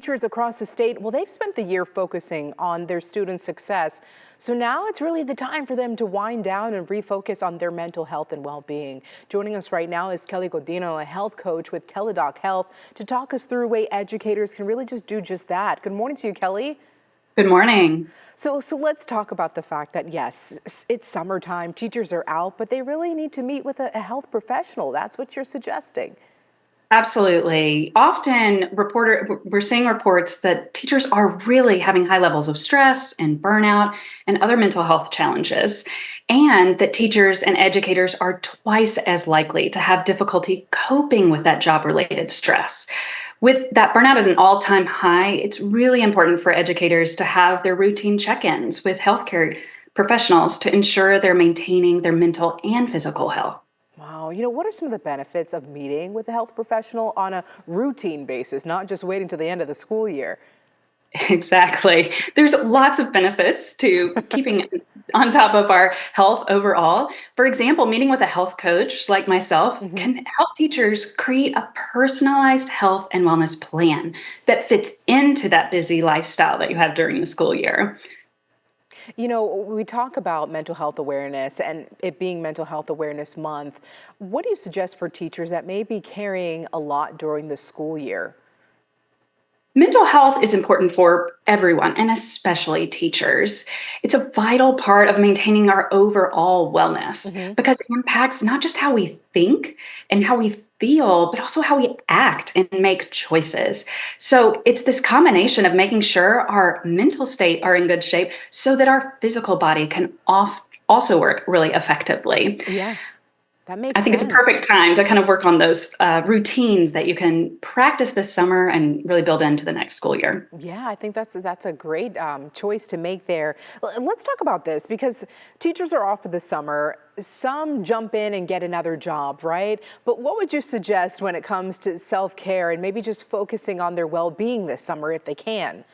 Teachers across the state, well, they've spent the year focusing on their students' success. So now it's really the time for them to wind down and refocus on their mental health and well-being. Joining us right now is Kelly Godino, a health coach with Teladoc Health, to talk us through a way educators can really just do just that. Good morning to you, Kelly. Good morning. So let's talk about the fact that, yes, it's summertime, teachers are out, but they really need to meet with a health professional. That's what you're suggesting. Absolutely. Often we're seeing reports that teachers are really having high levels of stress and burnout and other mental health challenges, and that teachers and educators are twice as likely to have difficulty coping with that job-related stress. With that burnout at an all-time high, it's really important for educators to have their routine check-ins with healthcare professionals to ensure they're maintaining their mental and physical health. Wow, what are some of the benefits of meeting with a health professional on a routine basis, not just waiting till the end of the school year? Exactly. There's lots of benefits to keeping on top of our health overall. For example, meeting with a health coach like myself can help teachers create a personalized health and wellness plan that fits into that busy lifestyle that you have during the school year. We talk about mental health awareness and it being Mental Health Awareness Month. What do you suggest for teachers that may be carrying a lot during the school year? Mental health is important for everyone, and especially teachers. It's a vital part of maintaining our overall wellness because it impacts not just how we think and how we feel, but also how we act and make choices. So it's this combination of making sure our mental state are in good shape so that our physical body can also work really effectively. Yeah, that I makes think it's a sense. perfect time to kind of work on those routines that you can practice this summer and really build into the next school year. Yeah, I think that's a great choice to make there. Let's talk about this because teachers are off for the summer. Some jump in and get another job, right? But what would you suggest when it comes to self-care and maybe just focusing on their well-being this summer if they can?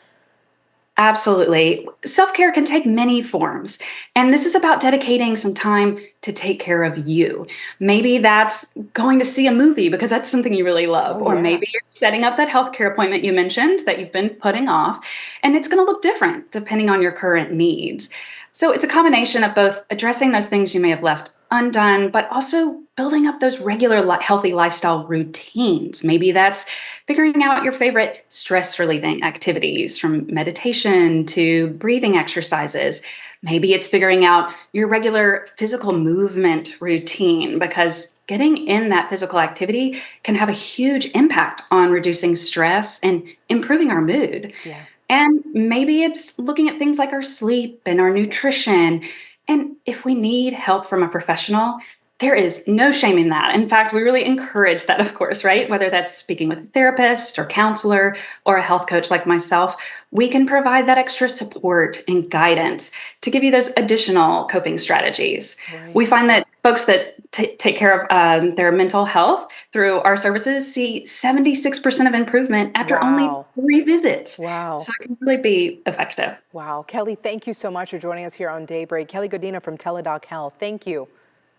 Absolutely. Self care can take many forms. And this is about dedicating some time to take care of you. Maybe that's going to see a movie because that's something you really love. Oh, Or yeah. maybe you're setting up that healthcare appointment you mentioned that you've been putting off. And it's going to look different depending on your current needs. So it's a combination of both addressing those things you may have left undone, but also building up those regular healthy lifestyle routines. Maybe that's figuring out your favorite stress relieving activities from meditation to breathing exercises. Maybe it's figuring out your regular physical movement routine because getting in that physical activity can have a huge impact on reducing stress and improving our mood. Yeah. And maybe it's looking at things like our sleep and our nutrition. And if we need help from a professional, there is no shame in that. In fact, we really encourage that, of course, right? Whether that's speaking with a therapist or counselor or a health coach like myself, we can provide that extra support and guidance to give you those additional coping strategies. Right. We find that folks that take care of their mental health through our services see 76% of improvement after only Wow. 3 visits. Wow. So it can really be effective. Wow. Kelly, thank you so much for joining us here on Daybreak. Kelly Godina from Teladoc Health. Thank you.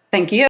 Thank you.